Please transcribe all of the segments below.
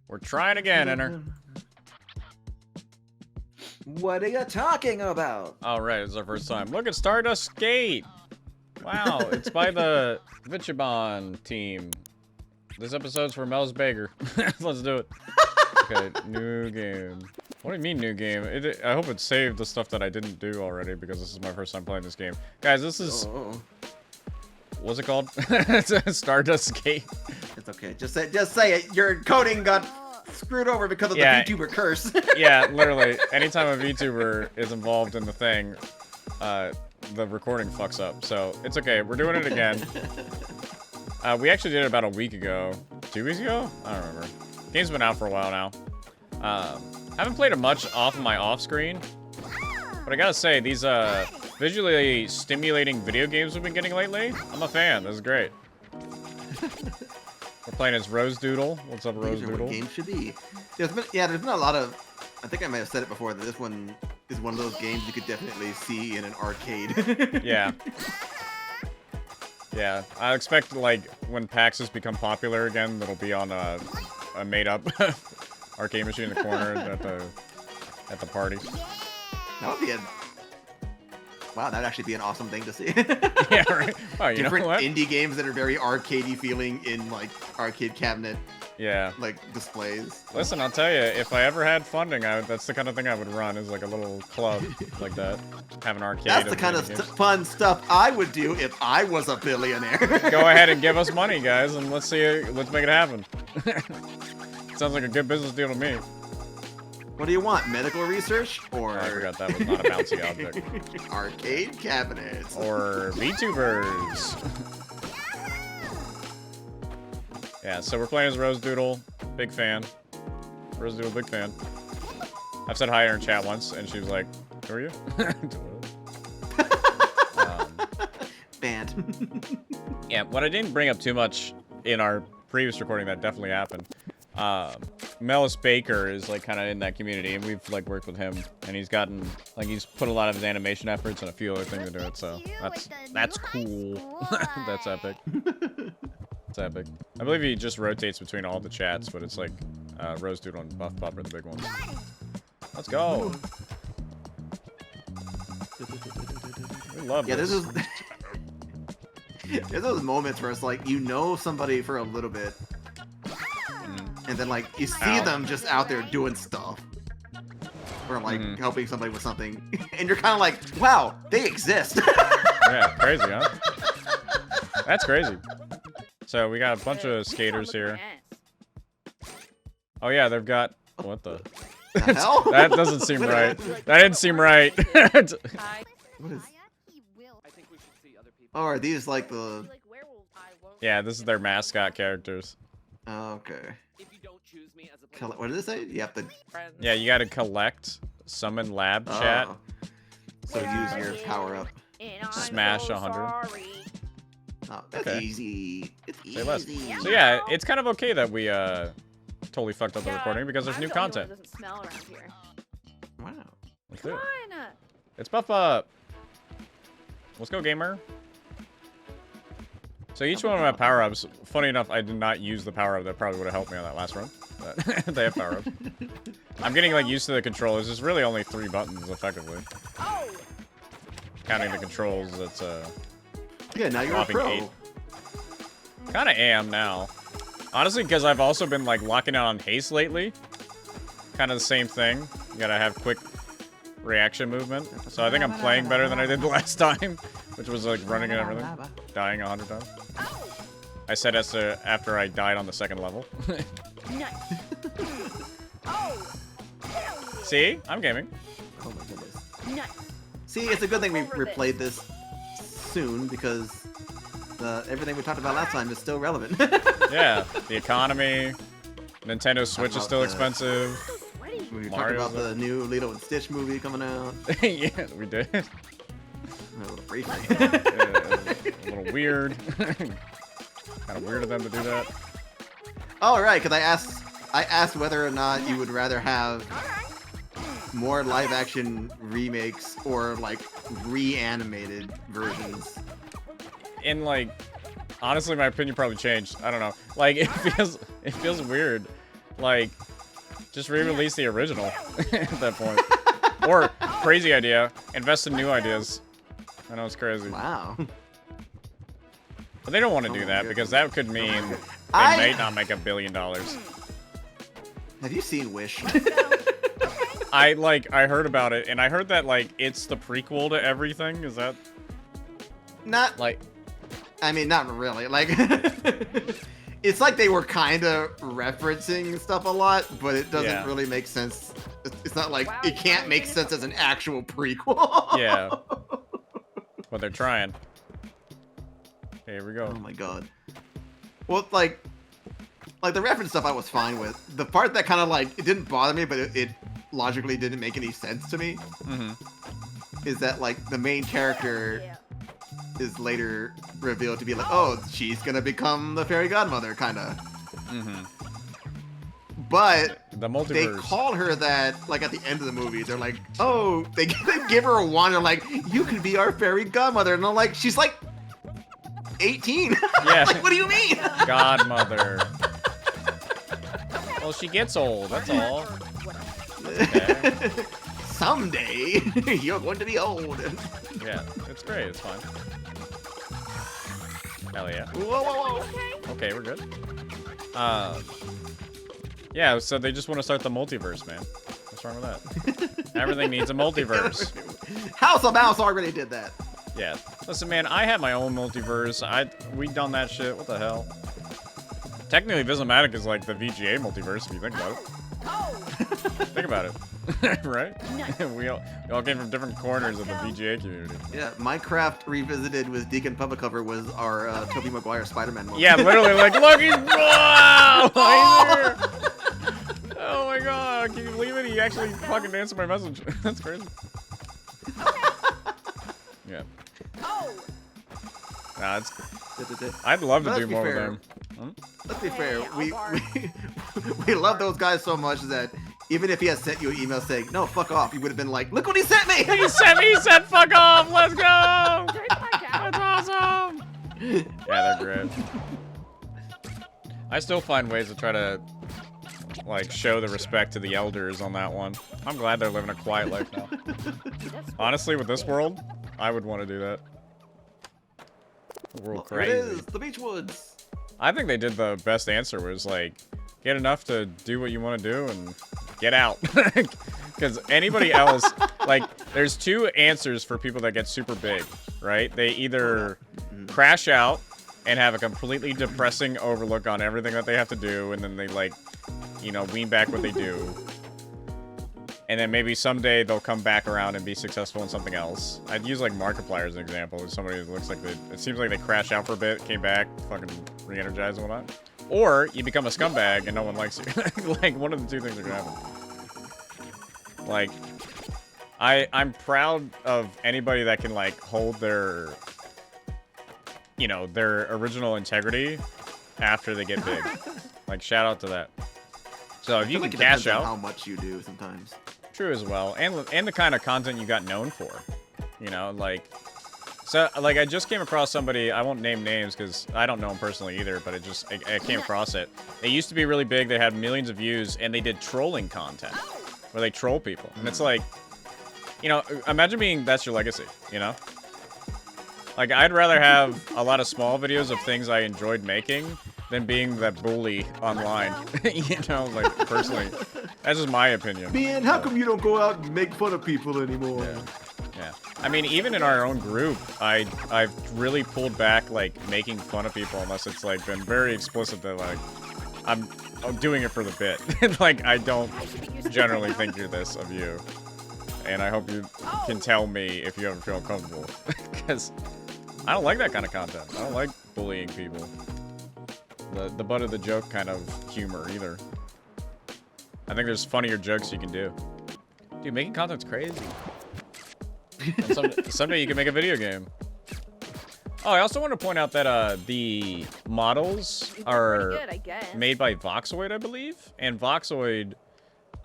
We're trying again, Enter. What are you talking about? All right, it's our first time. Look at Stardust Skate. Wow, it's by the Visnomadic team. This episode's for Mel's Baker. Let's do it. Okay, new game. What do you mean new game? I hope it saved the stuff that I didn't do already because this is my first time playing this game. Guys, this is... What's it called? Stardust Skate. It's okay. Just say it. Your coding got screwed over because of the VTuber curse. Yeah, literally. Anytime a VTuber is involved in the thing, the recording fucks up. So it's okay. We're doing it again. We actually did it about a week ago. 2 weeks ago? I don't remember. Game's been out for a while now. Haven't played it much off of my off-screen. But I gotta say, these visually stimulating video games we've been getting lately, I'm a fan. This is great. We're playing as Rosedoodle. What's up, Rosedoodle? What games should be. There's been a lot of... I think I might have said it before, that this one is one of those games you could definitely see in an arcade. Yeah. Yeah, I expect, like, when PAXs become popular again, it'll be on a made-up arcade machine in the corner at the party. That would be a... Wow, that'd actually be an awesome thing to see. Yeah, right? Oh, you Different know what? indie games that are very arcadey feeling in, like, arcade cabinet, yeah, like, displays. Listen, I'll tell you, if I ever had funding, that's the kind of thing I would run, is like a little club like that. Have an arcade. That's the kind of fun stuff I would do if I was a billionaire. Go ahead and give us money, guys, and let's make it happen. Sounds like a good business deal to me. What do you want? Medical research? Or... I forgot that was not a bouncy object. Arcade cabinets. Or VTubers. Yeah, so we're playing as Rosedoodle. Big fan. Rosedoodle, big fan. I've said hi to her in chat once, and she was like, who are you? Banned. Yeah, what I didn't bring up too much in our previous recording that definitely happened. Melis Baker is like kind of in that community, and we've like worked with him, and he's gotten like he's put a lot of his animation efforts and a few other things into it. So that's cool. That's epic. It's epic. I believe he just rotates between all the chats, but it's like Rosedoodle and Buffpup are the big ones. Let's go. We love this. There's those moments where it's like you know somebody for a little bit. And then, like, you see them just out there doing stuff. Or, like, helping somebody with something. And you're kind of like, wow, they exist. Yeah, crazy, huh? That's crazy. So, we got a bunch of skaters here. Oh, yeah, they've got... What the hell? That doesn't seem right. That didn't seem right. What is... Oh, are these, like, the... Yeah, this is their mascot characters. Oh, okay. What did it say? You have to... Yeah, you gotta collect, summon lab chat. So use your power-up. Smash 100. Oh, that's easy. It's easy. So yeah, it's kind of okay that we totally fucked up the recording because there's new content. Wow. Let's do it. It's Buffpup. Let's go, gamer. So each one of my power-ups, funny enough, I did not use the power-up that probably would have helped me on that last run. But they have power-ups. I'm getting like used to the controls. There's really only 3 buttons, effectively. Counting the controls, that's yeah, now you're a pro. 8. Kinda am now. Honestly, because I've also been like locking out on haste lately. Kind of the same thing. You gotta have quick reaction movement. So I think I'm playing better than I did the last time. Which was like running and everything. Dying 100 times. I said after I died on the 2nd level. See? I'm gaming. Oh my goodness. See, it's a good thing we replayed this soon because everything we talked about last time is still relevant. Yeah, the economy. Nintendo Switch is still expensive. We talked about the new Lilo and Stitch movie coming out. Yeah, we did. A little briefly. A little weird. Kind of weird of them to do that. Oh, right, because I asked whether or not you would rather have more live-action remakes or, like, reanimated versions. And, like, honestly, my opinion probably changed. I don't know. Like, it feels weird Like, just re-release the original at that point. Or, crazy idea, invest in new ideas. I know it's crazy. Wow. But they don't want to do that because that could mean they may not make $1 billion. Have you seen Wish? I heard about it, and I heard that, like, it's the prequel to everything. Is that... Not... Like... I mean, not really. Like... It's like they were kind of referencing stuff a lot, but it doesn't really make sense. It's not like... It can't make sense as an actual prequel. Yeah. But they're trying. Okay, here we go. Oh my god. Well, like the reference stuff I was fine with. The part that kind of like, it didn't bother me, but it logically didn't make any sense to me, is that like the main character is later revealed to be like, oh, she's gonna become the fairy godmother, kind of. But the multiverse. They call her that, like, at the end of the movie. They're like, oh, they give her a wand. They're like, you can be our fairy godmother. And I'm like, she's like 18. Yeah. Like, what do you mean? Godmother. Well, she gets old, that's all. Okay. Someday, you're going to be old. Yeah, it's great. It's fine. Hell yeah. Whoa, whoa, whoa. Okay, we're good. Yeah, so they just want to start the multiverse, man. What's wrong with that? Everything needs a multiverse. House of Mouse already did that. Yeah. Listen, man, I have my own multiverse. We done that shit. What the hell? Technically, Visnomadic is like the VGA multiverse, if you think about it. Think about it. Right? we all came from different corners of the VGA community. Yeah, Minecraft Revisited with Deacon Public Cover was our Tobey Maguire Spider-Man movie. Yeah, literally, like, look, he's... Wow! Oh my god, can you believe it? He actually fucking answered my message. That's crazy. Yeah. Nah, it's... I'd love to do more with them. Let's be fair. We love those guys so much that even if he had sent you an email saying, no, fuck off, you would have been like, look what he sent me! He said fuck off! Let's go! That's awesome! Yeah, they're great. I still find ways to try to, like, show the respect to the elders on that one. I'm glad they're living a quiet life now. Honestly, with this world, I would want to do that. The world crazy. There it is, the beach woods. I think they did the best answer, was like, get enough to do what you want to do and get out. Because anybody else, like, there's two answers for people that get super big, right? They either crash out and have a completely depressing overlook on everything that they have to do, and then they, like, you know, wean back what they do. And then maybe someday they'll come back around and be successful in something else. I'd use, like, Markiplier as an example. As somebody that looks like it seems like they crashed out for a bit, came back, fucking re-energized and whatnot. Or you become a scumbag and no one likes you. Like, one of the two things are gonna happen. Like, I'm proud of anybody that can, like, hold their, you know, their original integrity after they get big. Like, shout out to that. So if you can cash out, how much you do sometimes. True as well, and the kind of content you got known for, you know, like, so, like, I just came across somebody, I won't name names because I don't know them personally either, but I came across it. They used to be really big, they had millions of views, and they did trolling content, where they troll people, and it's like, you know, imagine that's your legacy, you know? Like, I'd rather have a lot of small videos of things I enjoyed making than being that bully online, you know, like, personally. That's just my opinion. Man, how come you don't go out and make fun of people anymore? Yeah. I mean, even in our own group, I've really pulled back, like, making fun of people unless it's, like, been very explicit that, like, I'm doing it for the bit. Like, I don't generally think you're this of you. And I hope you can tell me if you ever feel comfortable. Because I don't like that kind of content. I don't like bullying people. The butt of the joke kind of humor either. I think there's funnier jokes you can do. Dude, making content's crazy. And someday you can make a video game. Oh, I also want to point out that the models are made by Voxoid, I believe. And Voxoid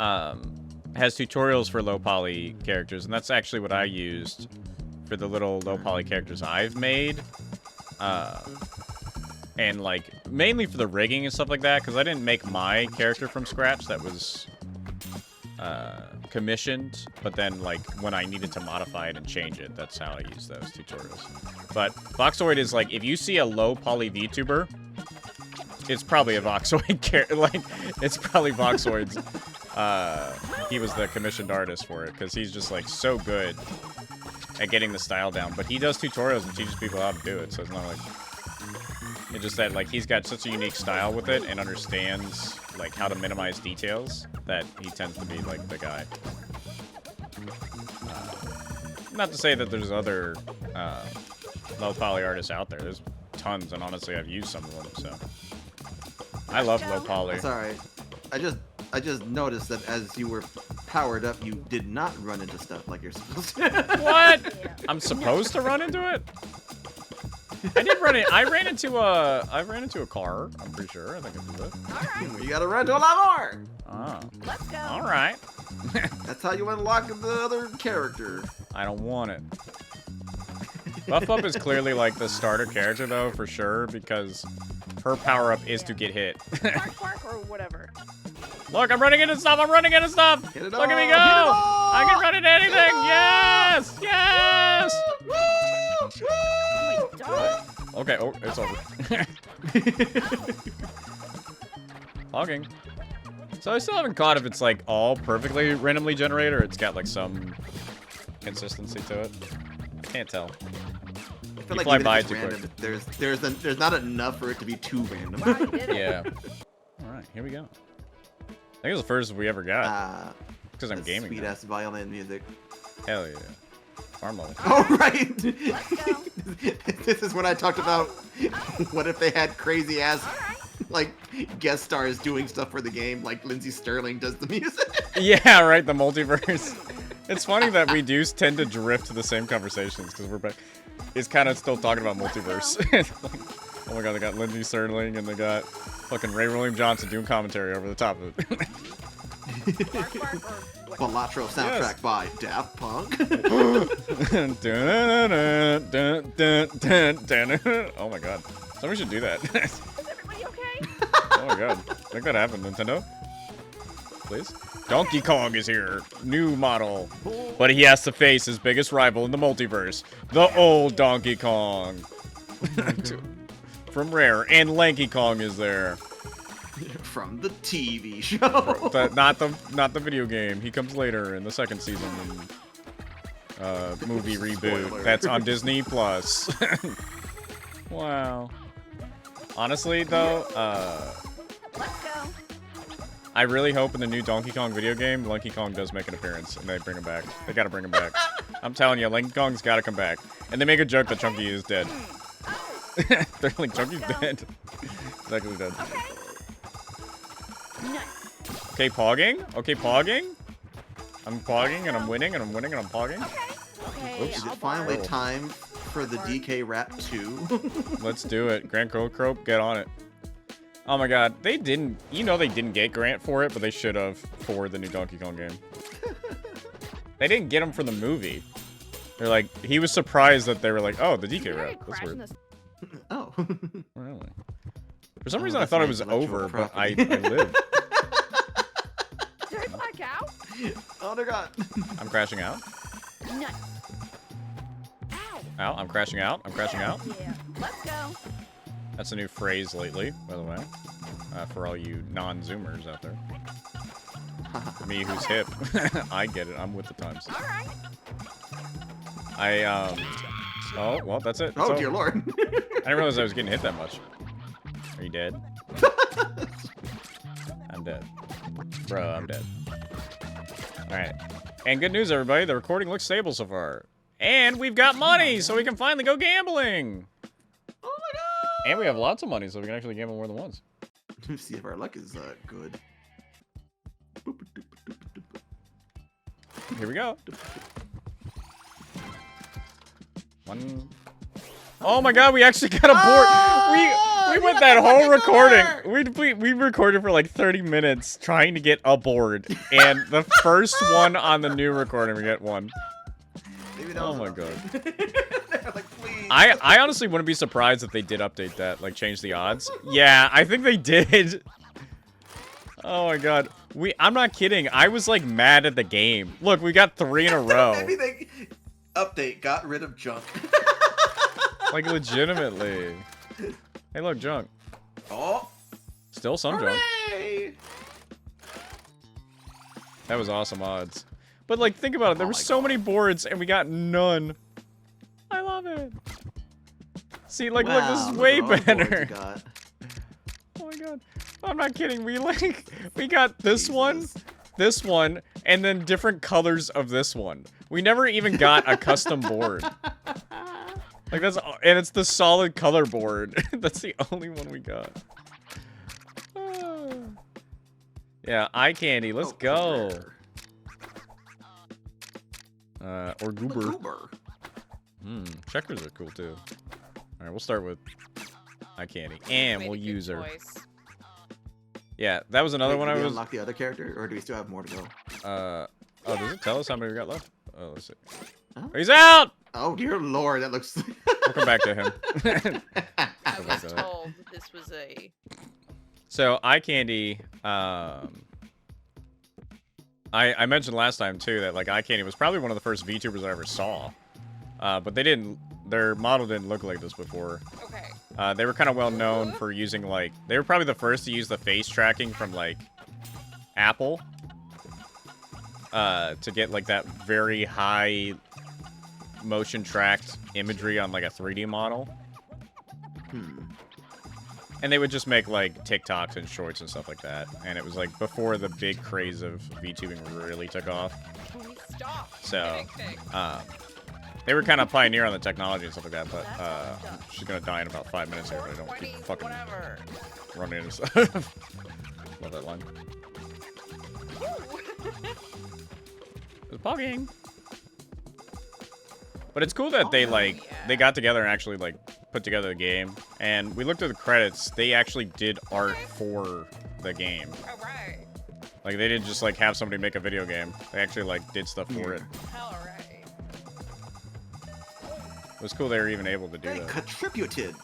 has tutorials for low poly characters, and that's actually what I used for the little low poly characters I've made. and like mainly for the rigging and stuff like that, because I didn't make my character from scratch. That was commissioned, but then like when I needed to modify it and change it, that's how I use those tutorials. But Voxoid is like, if you see a low poly VTuber, it's probably a Voxoid like it's probably Voxoid's. He was the commissioned artist for it because he's just like so good at getting the style down. But he does tutorials and teaches people how to do it, so it's not like it's just that like he's got such a unique style with it and understands like how to minimize details that he tends to be like the guy. Not to say that there's other low poly artists out there. There's tons, and honestly, I've used some of them. So I love low poly. That's all right. I just noticed that as you were powered up, you did not run into stuff like you're supposed to. What? I'm supposed to run into it? I did run it. I ran into a car. I'm pretty sure. I think I did it. All right. You gotta run to a lot more. Oh. Let's go. All right. That's how you unlock the other character. I don't want it. Buffpup is clearly like the starter character though, for sure, because her power up is to get hit. Bark or whatever. Look, I'm running into stuff. I'm running into stuff. Hit it Look at me all, go. hit it all. I can run into anything. Yes. Yes. Oh my god. Okay. Oh, it's over. Logging. So I still haven't caught if it's like all perfectly randomly generated or it's got like some consistency to it. I can't tell. I feel You like fly even by if it's too random, quick. there's not enough for it to be too random. I did it. Yeah. All right, here we go. I think it was the first we ever got because I'm gaming. Sweet ass violin music. Hell yeah. Farm level. Oh right. Let's go. This is when I talked about what if they had crazy ass like guest stars doing stuff for the game, like Lindsay Sterling does the music. Yeah, right. The multiverse. It's funny that we do tend to drift to the same conversations because we're back. It's kind of still talking about multiverse. Like, oh my god, they got Lindsay Sterling and they got fucking Ray William Johnson doing commentary over the top of it. Bark, bark, or Balatro soundtrack Yes. by Daft Punk. Oh my god. Somebody should do that. Is everybody okay? Oh my god. Make that happen, Nintendo. Please. Donkey Kong is here. New model. But he has to face his biggest rival in the multiverse. The old Donkey Kong. From Rare. And Lanky Kong is there. From the TV show. But not the video game. He comes later in the second season. Movie reboot. Spoiler. That's on Disney Plus. Wow. Honestly, though, Let's go. I really hope in the new Donkey Kong video game, Donkey Kong does make an appearance, and they bring him back. They gotta bring him back. I'm telling you, Donkey Kong's gotta come back. And they make a joke that Chunky is dead. They're like, Chunky's dead. He's actually dead. Nice. Okay, pogging. Okay, pogging. I'm pogging, and I'm winning, and I'm winning, and I'm pogging. Okay. Oops. Is I'll it finally bark. time for the DK Rap 2? Let's do it. Grant Crope, get on it. Oh my god, they didn't, they didn't get Grant for it, but they should have for the new Donkey Kong game. They didn't get him for the movie. They're like, he was surprised that they were like, oh, the Did you DK guys rap. That's crash in weird. this- Oh. Really? For some Oh, reason, I that's thought my it was intellectual over, but I property. lived. Did I black out? Oh dear god. I'm crashing out. Nice. Ow. Ow, I'm crashing out. I'm crashing out. Yeah. Let's go. That's a new phrase lately, by the way. For all you non-Zoomers out there. Me who's hip. I get it. I'm with the times. All right. Oh, well, that's it. Oh That's dear all. lord. I didn't realize I was getting hit that much. Are you dead? I'm dead. Bro, I'm dead. Alright. And good news, everybody. The recording looks stable so far. And we've got money, so we can finally go gambling. Oh my god. And we have lots of money, so we can actually gamble more than once. Let's see if our luck is good. Here we go. One. Oh my god, we actually got a board. We went that whole recording. We recorded for like 30 minutes trying to get a board. And the first one on the new recording, we get one. Maybe that Oh was my enough. god. Like, please. I honestly wouldn't be surprised if they did update that, like change the odds. Yeah, I think they did. Oh my god. I'm not kidding. I was like mad at the game. Look, we got 3 in a row. Maybe they update got rid of junk. Like legitimately. Hey, look, junk. Oh. Still some junk. Hooray! That was awesome odds. But like, think about it. There were my so God. many boards and we got none. I love it. See, like, Wow, look, this is look way at all the boards better. you got. Oh my god. I'm not kidding. We got this one, this one, and then different colors of this one. We never even got a custom board. Like and it's the solid color board. That's the only one we got. Ah. Yeah, eye candy. Let's go. Or goober. Checkers are cool too. All right, we'll start with eye candy, and Made a we'll good use her. choice. Yeah, that was another one I Did we was. unlock the other character, or do we still have more to go? Oh, does it tell us how many we got left? Oh, let's see. Huh? He's out! Oh dear lord, that looks. We'll come back to him. I Go back was to that. told this was a. So, eye candy, I mentioned last time, too, that, like, eye candy was probably one of the first VTubers I ever saw. But their model didn't look like this before. Okay. They were kind of well known for using, like, they were probably the first to use the face tracking from, like, Apple. To get, like, that very high motion tracked imagery on, like, a 3D model. And they would just make, like, TikToks and shorts and stuff like that. And it was, like, before the big craze of VTubing really took off. Stop. So, Kidding. they were kind of pioneer on the technology and stuff like that, but, she's gonna die in about 5 minutes here, but I don't keep fucking Whatever. running into stuff. Love that line. It's pogging. But it's cool that they, like, they got together and actually, like, put together the game. And we looked at the credits, they actually did art for the game. Alright. Like, they didn't just, like, have somebody make a video game. They actually, like, did stuff for it. Alright. It was cool they were even able to do They that. contributed.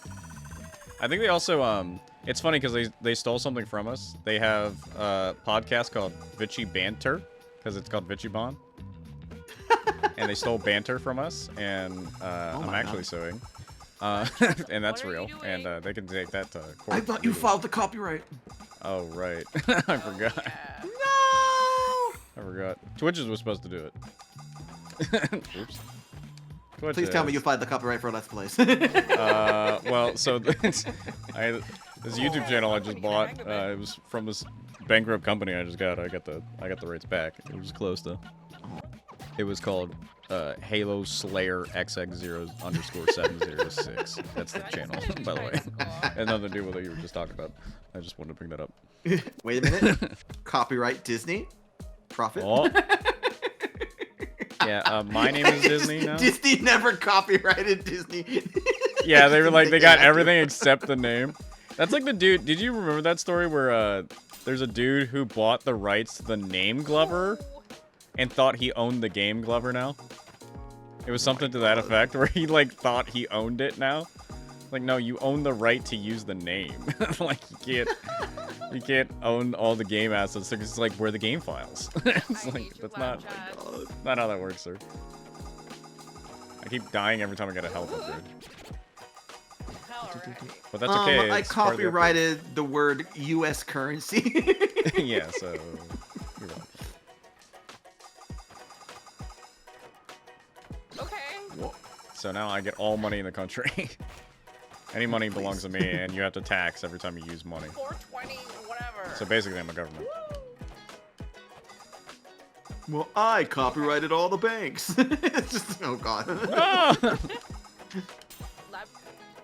I think they also, it's funny because they stole something from us. They have a podcast called Vichy Banter, because it's called Vichy Bon. And they stole banter from us, and I'm actually suing. And that's What are you real, and doing? they can take that to court. I thought you filed the copyright. Oh, right. I forgot. Yeah. No! I forgot. Twitches was supposed to do it. Oops. Twitch Please tell me you filed the copyright for Let's Plays. well, so this YouTube channel I just bought, it was from this bankrupt company I just got. I got the rights back. It was close though. It was called Halo Slayer XX0_706. That's the channel, by the way. Had nothing to do with what you were just talking about. I just wanted to bring that up. Wait a minute. Copyright Disney? Profit? Oh. Yeah, my name is Disney now. Disney never copyrighted Disney. Yeah, they were like, they got everything except the name. That's like the dude, did you remember that story where there's a dude who bought the rights to the name Glover and thought he owned the game Glover now? It was something to that effect, where he, like, thought he owned it now. Like, no, you own the right to use the name. Like, you can't own all the game assets. It's like, we're the game files. It's like, that's not how that works, sir. I keep dying every time I get a health upgrade. But that's okay. I it's part of the upgrade. copyrighted the word U.S. currency. Yeah, so you're welcome. Okay. So now I get all money in the country. Any money belongs to me, and you have to tax every time you use money. 420, whatever. So basically, I'm a government. Well, I copyrighted all the banks. It's just, oh god. Ah! Lab-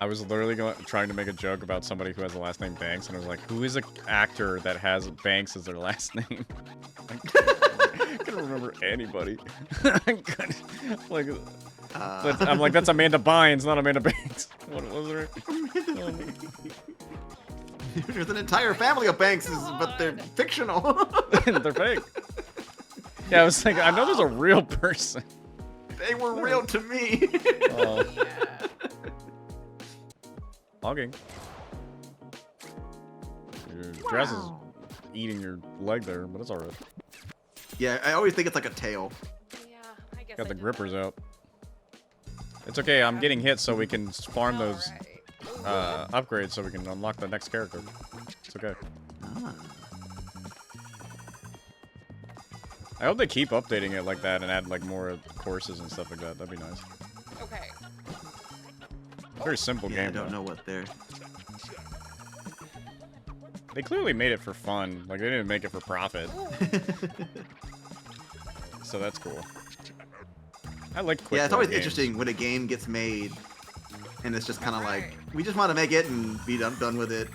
I was literally trying to make a joke about somebody who has the last name Banks, and I was like, who is an actor that has Banks as their last name? I couldn't remember anybody. I couldn't, like, I'm like, that's Amanda Bynes, not Amanda Banks. What was her? There's an entire family of Banks, but they're fictional. They're fake. Yeah, I was like, I know there's a real person. They were real to me. Oh. yeah. Hugging. Your dress is eating your leg there, but it's alright. Yeah, I always think it's like a tail. Yeah, I guess Got I the did grippers that. out. It's okay, I'm getting hit so we can farm those Alright. upgrades so we can unlock the next character. It's okay. Ah. I hope they keep updating it like that and add like more courses and stuff like that. That'd be nice. Okay. Very simple Yeah, I game. don't though. know what they're. They clearly made it for fun. Like they didn't make it for profit. So that's cool. I like quick. Yeah, it's always games. interesting when a game gets made, and it's just kind of like we just want to make it and be done with it.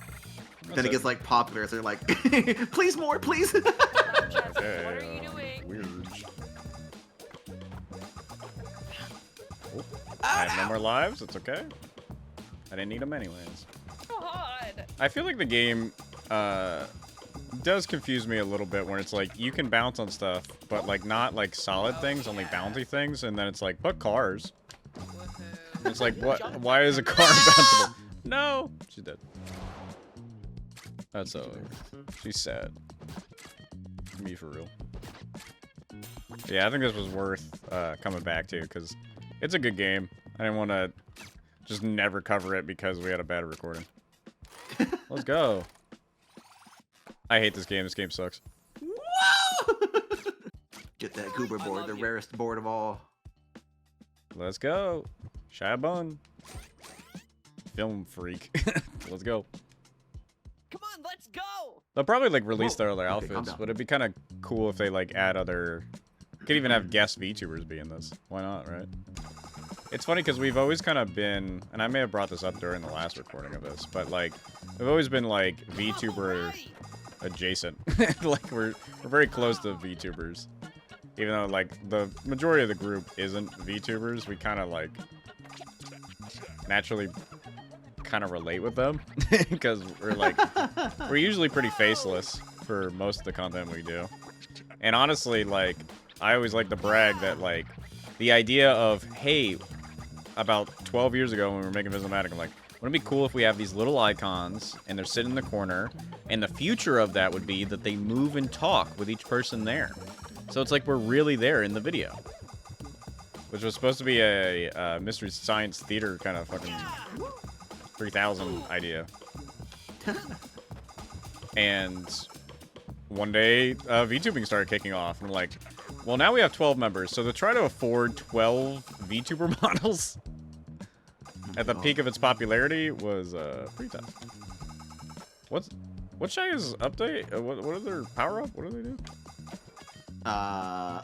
That's Then it gets like popular, so they're like, please more, please. Jesse, Okay, what are you doing? weird. Oh, I have no more lives. It's okay. I didn't need them anyways. God. I feel like the game does confuse me a little bit when it's like you can bounce on stuff, but like not like solid things, only bouncy things, and then it's like, but cars. Woohoo. It's like, what? Why is a car bounceable? No, she's dead. That's so. She's sad. Me for real. Yeah, I think this was worth coming back to because it's a good game. I didn't want to just never cover it because we had a bad recording. Let's go. I hate this game. This game sucks. Get that goober board, the rarest board of all. Let's go. Shy Bun. Film freak. Let's go. Come on, let's go. They'll probably like release Whoa. their other Okay, calm outfits, down. but it'd be kind of cool if they like add other. Could even have guest VTubers be in this. Why not, right? It's funny because we've always kind of been, and I may have brought this up during the last recording of this, but like we've always been like VTuber Alright. adjacent. Like we're very close to VTubers, even though like the majority of the group isn't VTubers. We kind of like naturally kind of relate with them because we're like we're usually pretty faceless for most of the content we do. And honestly, like I always like to brag that like the idea of, hey, about 12 years ago when we were making Visnomadic, I'm like, wouldn't it be cool if we have these little icons and they're sitting in the corner, and the future of that would be that they move and talk with each person there. So it's like we're really there in the video. Which was supposed to be a Mystery Science Theater kind of fucking 3000 idea. And one day, VTubing started kicking off, and we're like, well, now we have 12 members, so to try to afford 12 VTuber models at the peak of its popularity was pretty tough. What's Shaggy's update? What are their power up? What do they do? Oh,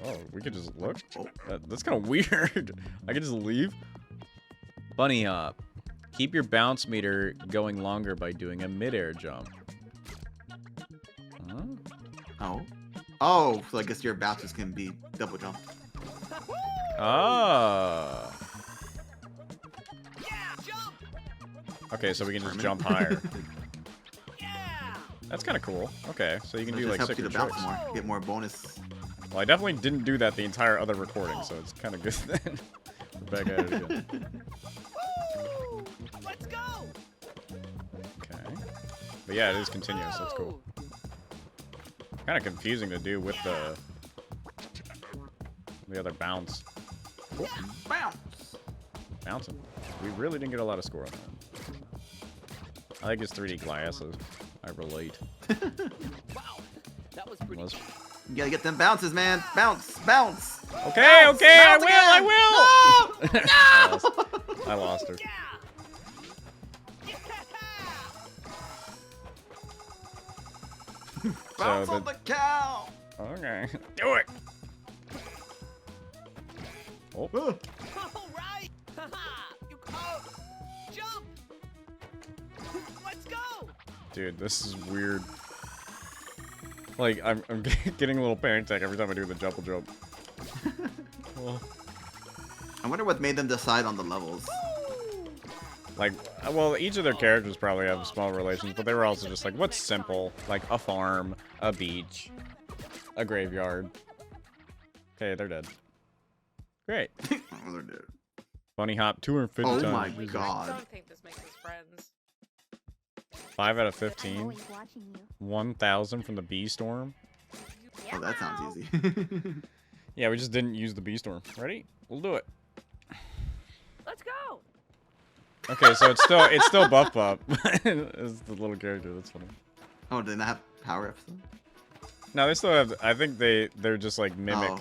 Oh, we could just look. Oh. That's kind of weird. I could just leave. Bunny hop. Keep your bounce meter going longer by doing a midair jump. Huh? oh, oh. So I guess your bounces can be double jump. Ah. Yeah, jump. Okay, so we can just Permanent. jump higher. Yeah. That's kind of cool. Okay, so you can So it do just like helps you sicker to bounce tricks. more, get more bonus. Well, I definitely didn't do that the entire other recording, so it's kind of good then. We're back at it again. Woo! Let's go. Okay. But yeah, it is continuous. That's cool. Kind of confusing to do with the other bounce. Bounce. Bouncing. We really didn't get a lot of score on that. I like his 3D glasses. I relate. Wow, that was pretty. Was- You gotta get them bounces, man. Bounce, bounce. Okay, Bounce, okay, bounce I again. will. No! I lost her. Yeah. Yeah. Bounce So on the cow. Okay. Do it. Oh. Ugh. All right. You jump. Let's go. Dude, this is weird. Like, I'm getting a little panic attack every time I do the jump. Well, I wonder what made them decide on the levels. like, well, each of their characters probably have small relations, but they were also just like, what's simple? Like a farm, a beach, a graveyard. Okay, they're dead. Great. Oh, they're dead. Bunny hop 250 Oh times. my Jesus. God. I don't think this makes us friends. 5 out of 15. 1,000 from the bee storm. Oh, that sounds easy. Yeah, we just didn't use the bee storm. Ready? We'll do it. Let's go. Okay, so it's still Buffpup. It's the little character. That's funny. Oh, did they have power-ups though? No, they still have. I think they're just like mimic. Oh.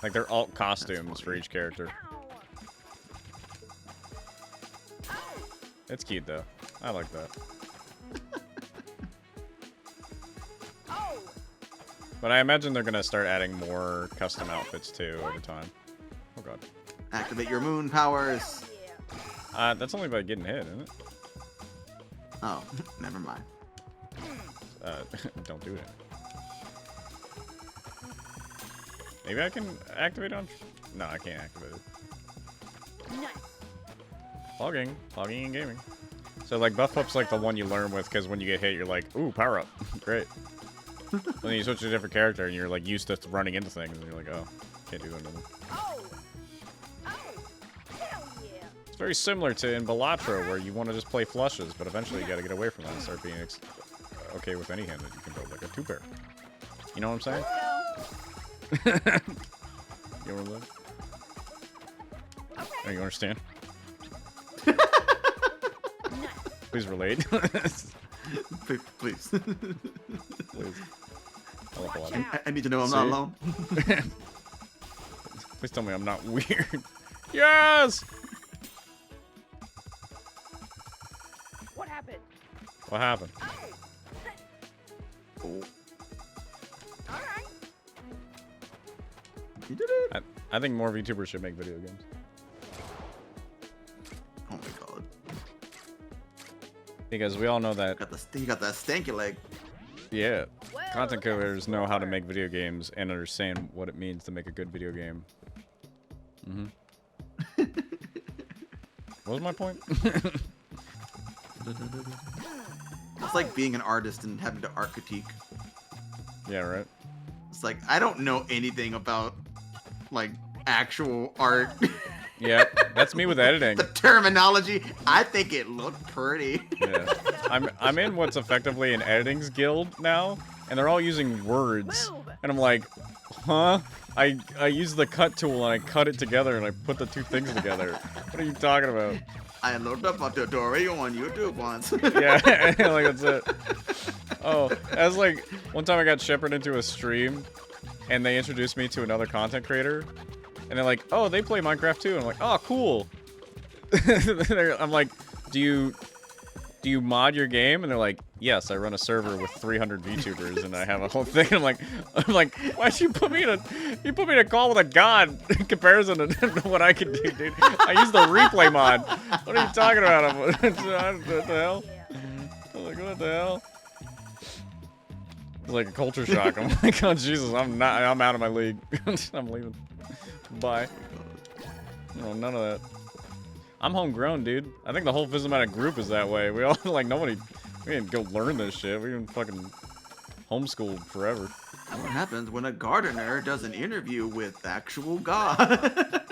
Like they're alt costumes for funny. each character. It's cute though. I like that. Oh. But I imagine they're gonna start adding more custom outfits too over time. Oh god. Activate your moon powers. Yeah. That's only by getting hit, isn't it? Oh, never mind. Don't do it. Maybe I can activate on. No, I can't activate it. Nice. Logging and gaming. So like Buffpup's like the one you learn with because when you get hit, you're like, ooh, power up, great. Then you switch to a different character and you're like used to running into things and you're like, oh, can't do that anymore. Oh. Oh. Hell yeah. It's very similar to in Balatro where you want to just play flushes, but eventually you got to get away from that and start being okay with any hand that you can build, like a 2-pair. You know what I'm saying? Let's go. You know what I'm saying? Okay. Oh, you understand? Nice. Please relate. Please. Please. I love Watch Balatro. out. I need to know I'm not See? alone. Please tell me I'm not weird. Yes! What happened? What happened? Oh. Oh, All right. you did it. I think more VTubers should make video games. Oh my god. Because we all know that, You got that stanky leg. yeah, Well, content look at creators this know how to floor. make video games and understand what it means to make a good video game. What was my point? It's like being an artist and having to art critique. Yeah, right? It's like I don't know anything about like actual art. Yeah, that's me with editing. The terminology. I think it looked pretty. Yeah. I'm in what's effectively an editing's guild now, and they're all using words. Move. And I'm like, huh? I use the cut tool and I cut it together and I put the two things together. What are you talking about? I looked up a tutorial on YouTube once. Yeah, like that's it. Oh, that's like one time I got shepherded into a stream, and they introduced me to another content creator, and they're like, "Oh, they play Minecraft too." And I'm like, "Oh, cool." I'm like, "Do you mod your game?" And they're like, "Yes, I run a server with 300 VTubers, and I have a whole thing." I'm like, "Why'd you put me in a call with a god in comparison to what I can do, dude? I use the replay mod. What are you talking about? What the hell?" I'm like, "What the hell?" It's like a culture shock. I'm like, "Oh Jesus, I'm out of my league. I'm leaving. Bye." No, none of that. I'm homegrown, dude. I think the whole Visnomadic group is that way. We all, like, we didn't go learn this shit. We been fucking homeschooled forever. What happens when a gardener does an interview with actual God?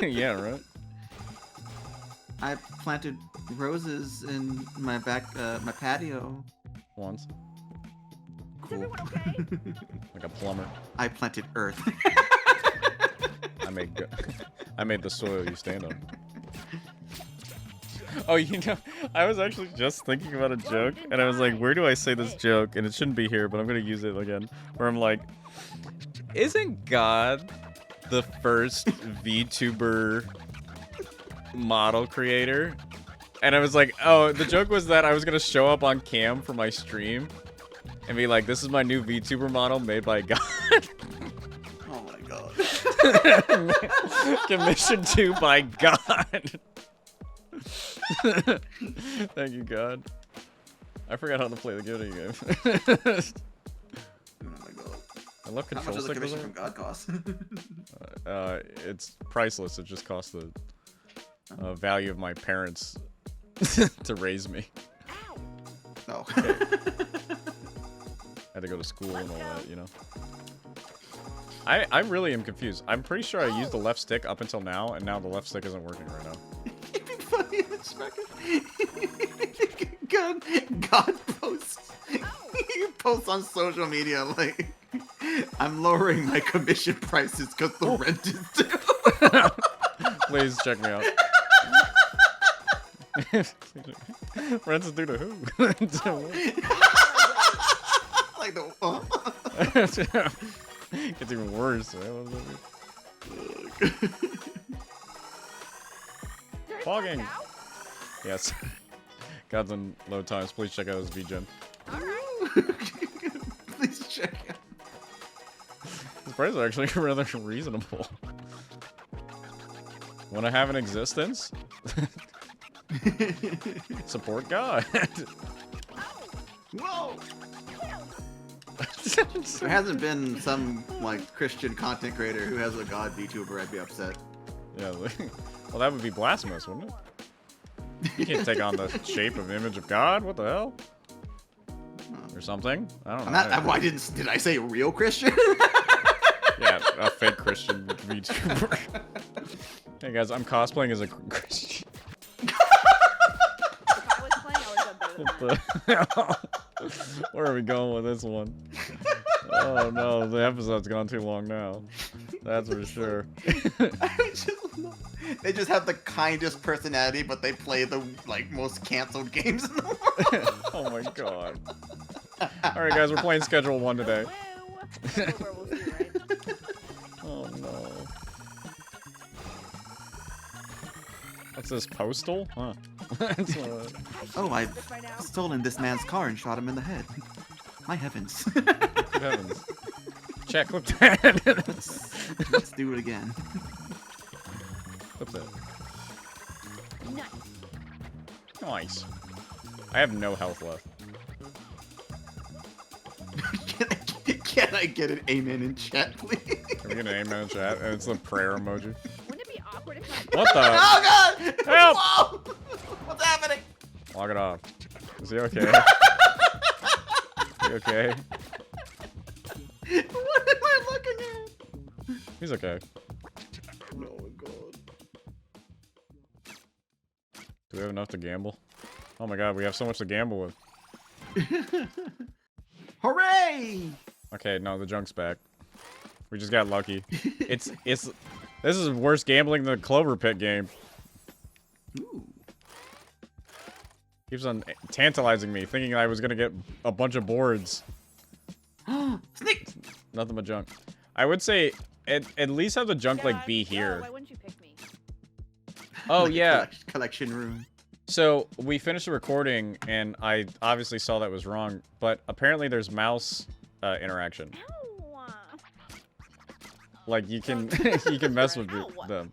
Yeah, right? I planted roses in my my patio. Once. Is Cool. everyone okay? Like a plumber. I planted earth. I made the soil you stand on. Oh, you know, I was actually just thinking about a joke, and I was like, where do I say this joke? And it shouldn't be here, but I'm gonna use it again. Where I'm like, isn't God the first VTuber model creator? And I was like, oh, the joke was that I was gonna show up on cam for my stream and be like, this is my new VTuber model made by God. Oh my god. Commissioned to by God. Thank you, God. I forgot how to play the video game. Oh my god. I love How control much does a stick. commission from God cost? It's priceless. It just costs the value of my parents to raise me. No. I had to go to school and all that, you know. I really am confused. I'm pretty sure I used the left stick up until now, and now the left stick isn't working right now. It'd be funny if it's fucking God posts. You post on social media like, I'm lowering my commission prices because the rent is due. Please check me out. Rent's due to who? Like the. It's even worse. Fogging. Now? Yes. Gods on load times. Please check out his VGen. Please check out. His prices are actually rather reasonable. Want to have an existence? Support God. Whoa! There hasn't been some like Christian content creator who has a god VTuber. I'd be upset. Yeah. Well, that would be blasphemous, wouldn't it? You can't take on the shape of the image of God. What the hell? Or something? I don't know. Why did I say real Christian? Yeah, a fake Christian VTuber. Hey guys, I'm cosplaying as a Christian. If I was playing, I would have done better than that. Where are we going with this one? Oh no, the episode's gone too long now. That's for sure. They just have the kindest personality, but they play the like most canceled games in the world. Oh my god. Alright guys, we're playing Schedule 1 today. Woo! We'll see, right? Oh no. What's this, postal? Huh. Oh, This I've right now? stolen this man's car and shot him in the head. My heavens. Good heavens. Check, clip that. Let's do it again. Clip that. Nice. Nice. I have no health left. Can I get an amen in chat, please? Can we get an amen in chat? And it's the prayer emoji. Wouldn't it be awkward if I... What the? Oh god! Help! Whoa! What's happening? Log it off. Is he okay? Is he okay? What am I looking at? He's okay. Oh my god. Do we have enough to gamble? Oh my god, we have so much to gamble with. Hooray! Okay, no, the junk's back. We just got lucky. This is worse gambling than the Clover Pit game. Ooh. Keeps on tantalizing me, thinking I was gonna get a bunch of boards. Sneak! Nothing but junk. I would say at least have the junk like be Yeah, here. why wouldn't you pick me? Oh Like a yeah. collection room. So we finished the recording, and I obviously saw that was wrong. But apparently there's mouse interaction. Ow. Like you can you can mess with them.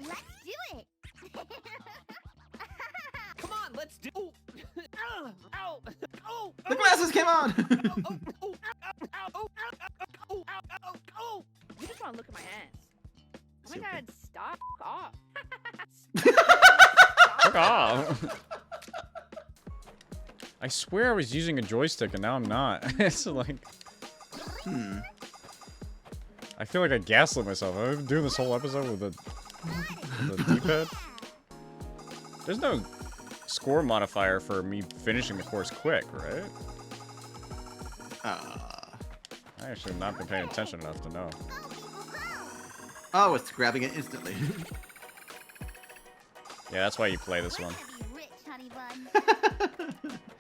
Let's do it. Come on, let's do. Ow! Ow! Oh! The glasses came on! You just want to look at my ass. Oh my Super. god, stop off. Fuck off. I swear I was using a joystick and now I'm not. It's like I feel like I gaslit myself. I've been doing this whole episode with the D-pad. There's no score modifier for me finishing the course quick, right? I actually have not been paying attention enough to know. Oh, it's grabbing it instantly. Yeah, that's why you play this one.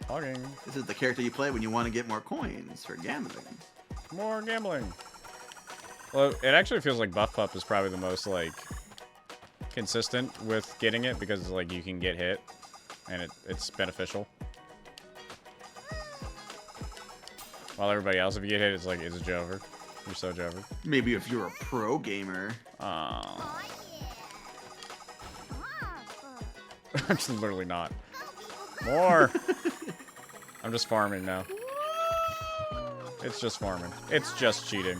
Talking. This is the character you play when you want to get more coins for gambling. More gambling. Well, it actually feels like Buffpup is probably the most, like, consistent with getting it because, like, you can get hit and it's beneficial. While everybody else, if you get hit, it's like, it's Jover. You're so Jover. Maybe if you're a pro gamer. Oh. I'm just literally not. More! I'm just farming now. It's just farming. It's just cheating.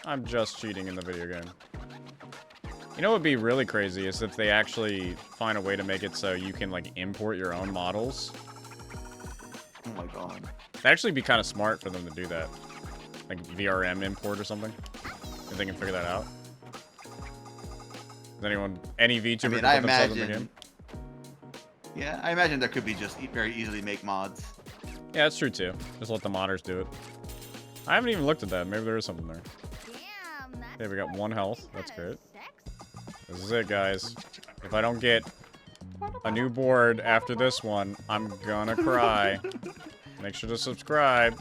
I'm just cheating in the video game. You know what would be really crazy is if they actually find a way to make it so you can, like, import your own models. Oh my god. It'd actually be kind of smart for them to do that. like VRM import or something. If they can figure that out. Is anyone, any VTuber I mean, can I put themselves in the imagine. game? Yeah, I imagine there could be just very easily make mods. Yeah, that's true too. Just let the modders do it. I haven't even looked at that. Maybe there is something there. Okay, we got 1 health. That's great. This is it, guys. If I don't get a new board after this one, I'm gonna cry. Make sure to subscribe.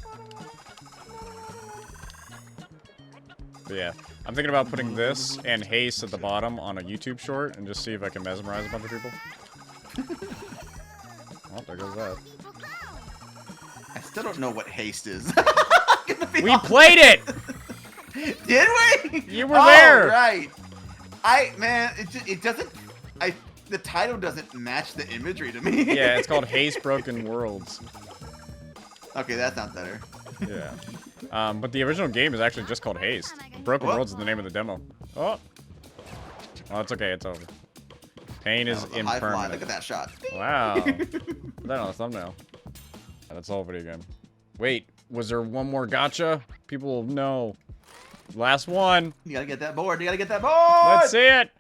But yeah, I'm thinking about putting this and haste at the bottom on a YouTube short and just see if I can mesmerize a bunch of people. Oh, there goes that. I still don't know what haste is. We played it! Did we? You were there! Right. Man, it doesn't. The title doesn't match the imagery to me. Yeah, it's called Haste Broken Worlds. Okay, that sounds better. Yeah. But the original game is actually just called Haste. Broken What? Worlds is the name of the demo. Oh. Well, it's okay. It's over. Pain is That was a high fly. impermanent. Look at that shot. Wow. Put that on a thumbnail. That's the whole video game. Wait, was there one more gotcha? People will know. Last one. You gotta get that board. You gotta get that board. Let's see it.